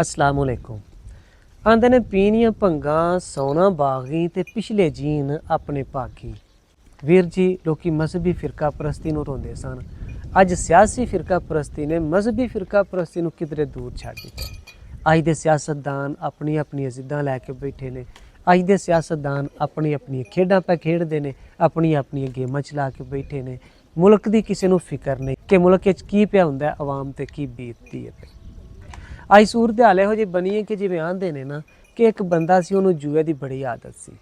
अस्सलामुअलैकुम। आंदे ने पीनियां भंगा सौना बागी ते पिछले जीन अपने भागी। वीर जी लोकी मजहबी फिरका परस्ती नूं रोंदे सन। अज सियासी फिरका परस्ती ने मजहबी फिरका परस्ती नूं किधरे दूर छड्ड दित्ता। अज दे सियासतदान अपनी अपनी जिद्दां लैके बैठे ने। अज दे सियासतदान अपनी अपनी खेडां पे खेडदे ने, अपनी अपनी गेमां चला के बैठे ने। मुल्क दी किसी नूं फिकर नहीं कि मुल्क विच की पिया हुंदा है, अवाम ते की बीतदी है। अज सूरत हाल इहो जी बनी है कि जिवें आंदे ने ना कि एक बंदा सी, उहनूं जुए दी बड़ी आदत सी।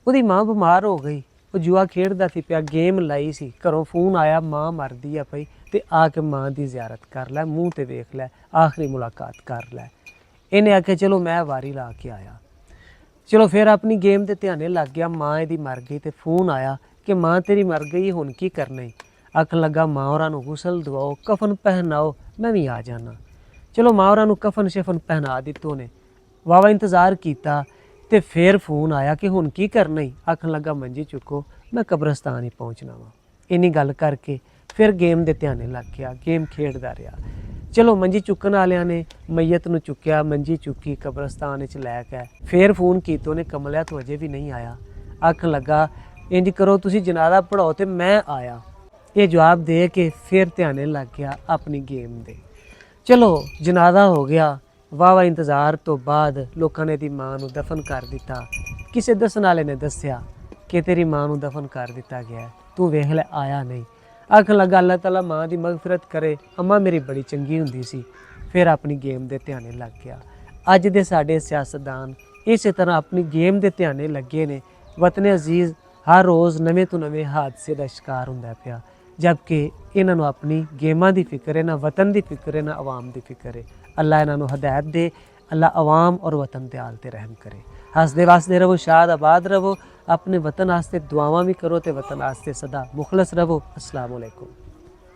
ਉਹਦੀ मां बीमार हो गई, वो जुआ खेडदा सी पिया, गेम लाई सी, घरों फोन आया मां मरदी है पई ते आके मां दी जियारत कर लै, मूँह ते वेख लै, आखिरी मुलाकात कर लै। इन्हें आख्या चलो मैं वारी ला के आया। चलो फिर अपनी गेम ते ध्याने लग गया। मां इहदी मर गई ते फोन आया कि मां तेरी मर गई, हुण की करना ही। आखन लगा मां होरां नूं गुसल दवाओ, कफन पहनाओ, मैं भी आ जाना। चलो मां होरां नूं कफन शफन पहना दित्ते उहने। वावा इंतज़ार किया तो फिर फोन आया कि हुण की करना ही। आखन लगा मंजी चुको, मैं कब्रस्तान ही पहुँचना वा। इन्नी गल करके फिर गेम दे ध्याने लग गया, गेम खेडदा रहा। चलो मंजी चुकन वालियां ने मैयत नूं चुक्या, मंजी चुकी कब्रस्तान च लै गए। फिर फोन किया उन्हें, कमलिया तो अजे भी नहीं आया। आखन लगा इंज करो तुसी जनाजा पढ़ाओ तो मैं आया। ये जवाब दे के फिर ध्याने लग गया अपनी गेम दे। चलो जनाजा हो गया। वाह वाह इंतज़ार तो बाद लोगों ने दी मां नूं दफन कर दिता। किसी दसन वाले ने दस्या कि तेरी मां नूं दफन कर दिता गया, तू वेख लै आया नहीं। आखन लगा अल्लाह ताला मां दी मगफिरत करे, अम्मा मेरी बड़ी चंगी हुंदी सी। फिर अपनी गेम दे ध्याने लग गया। अज दे साडे सियासतदान इस तरह अपनी गेम दे ध्याने लगे ने। वतन अजीज़ हर रोज़ नवें तो नवें हादसे का शिकार हुंदा पिया, जबकि इन्हां नूं अपनी गेमां दी फिक्र है, ना वतन दी फिक्र है, ना अवाम दी फिक्र है। अल्लाह इन्हां नूं हदायत दे, अल्लाह अवाम और वतन दे हाल ते रहम करे। हसदे वसदे रवो, शाद आबाद रवो, अपने वतन आस्ते दुआवां भी करो तो वतन आस्ते सदा मुखलस रवो। अस्सलामु अलैकुम।